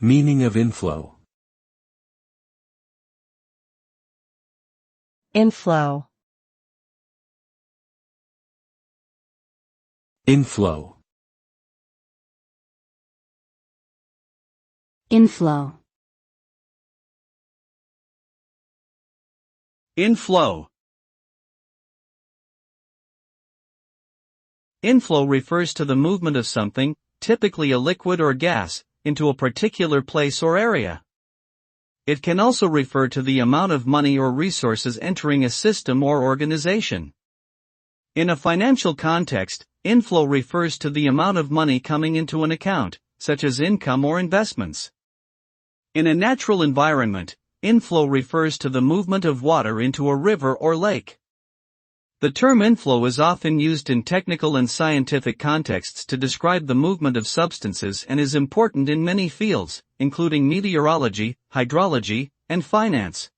Meaning of inflow. Inflow. Inflow. Inflow. Inflow. Inflow refers to the movement of something, typically a liquid or gas, into a particular place or area. It can also refer to the amount of money or resources entering a system or organization. In a financial context, inflow refers to the amount of money coming into an account, such as income or investments. In a natural environment, inflow refers to the movement of water into a river or lake. The term inflow is often used in technical and scientific contexts to describe the movement of substances and is important in many fields, including meteorology, hydrology, and finance.